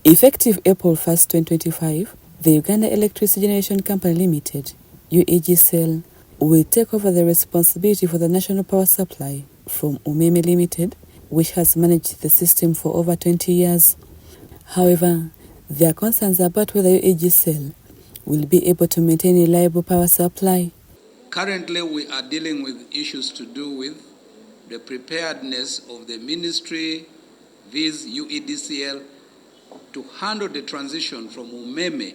Effective April 1st, 2025, the Uganda Electricity Generation Company Limited, UEGCL, will take over the responsibility for the national power supply from Umeme Limited, which has managed the system for over 20 years. However, there are concerns about whether UEGCL will be able to maintain a reliable power supply. Currently, we are dealing with issues to do with the preparedness of the ministry, viz. UEGCL, to handle the transition from Umeme,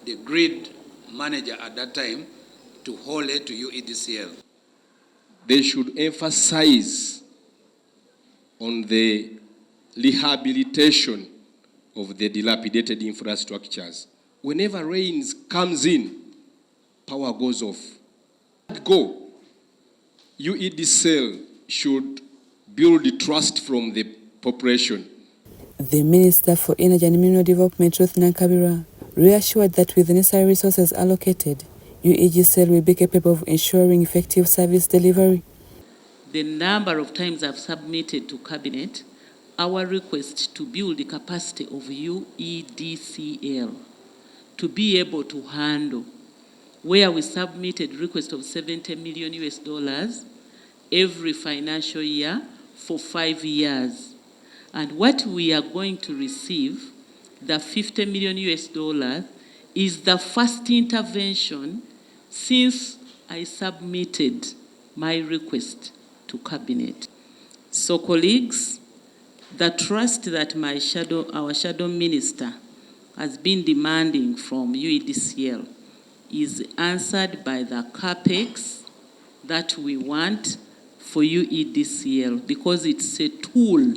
the grid manager at that time, to Hole to UEGCL. They should emphasize on the rehabilitation of the dilapidated infrastructures. Whenever rains comes in, power goes off. UEGCL should build trust from the population. The Minister for Energy and Mineral Development, Ruth Nankabirwa, reassured that with the necessary resources allocated, UEGCL will be capable of ensuring effective service delivery. The number of times I've submitted to Cabinet our request to build the capacity of UEGCL to be able to handle, where we submitted request of $70 million every financial year for 5 years. And what we are going to receive, the $50 million is the first intervention since I submitted my request to Cabinet. So colleagues, the trust that our shadow minister has been demanding from UEGCL is answered by the CAPEX that we want for UEGCL, because it's a tool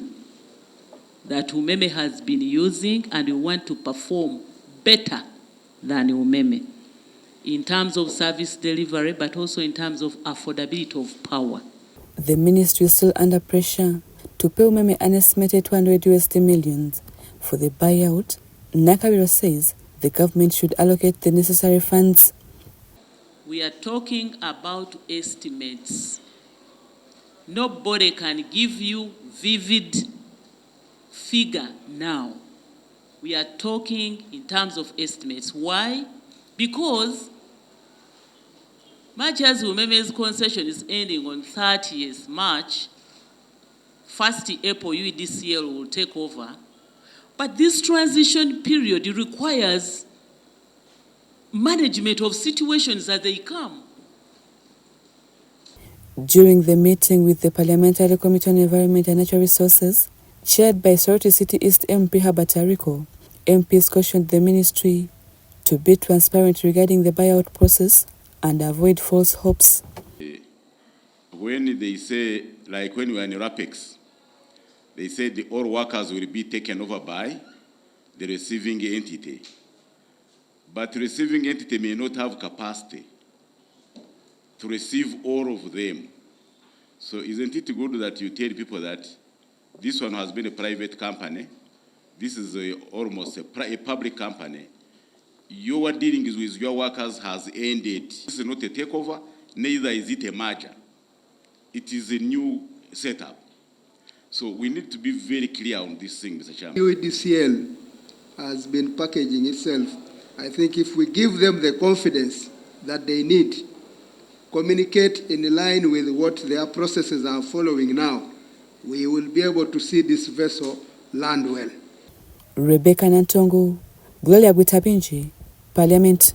that Umeme has been using, and we want to perform better than Umeme in terms of service delivery, but also in terms of affordability of power. The ministry is still under pressure to pay Umeme an estimated $200 million for the buyout. Nankabirwa says the government should allocate the necessary funds. We are talking about estimates. Nobody can give you vivid figure now. We are talking in terms of estimates. Why? Because much as Umeme's concession is ending on 30th March, 1st April UEGCL will take over. But this transition period requires management of situations as they come. During the meeting with the Parliamentary Committee on Environment and Natural Resources, chaired by Soroti City East MP Habatariko, MPs cautioned the ministry to be transparent regarding the buyout process and avoid false hopes. When they say, like when we were in RAPEX, they said all workers will be taken over by the receiving entity. But the receiving entity may not have capacity to receive all of them. So isn't it good that you tell people that this one has been a private company, this is almost a public company, your dealings with your workers has ended. This is not a takeover, neither is it a merger. It is a new setup. So we need to be very clear on this thing, Mr. Chairman. UEGCL has been packaging itself. I think if we give them the confidence that they need, communicate in line with what their processes are following now, we will be able to see this vessel land well. Rebecca Nantongo, Gloria Butabinji, Parliament.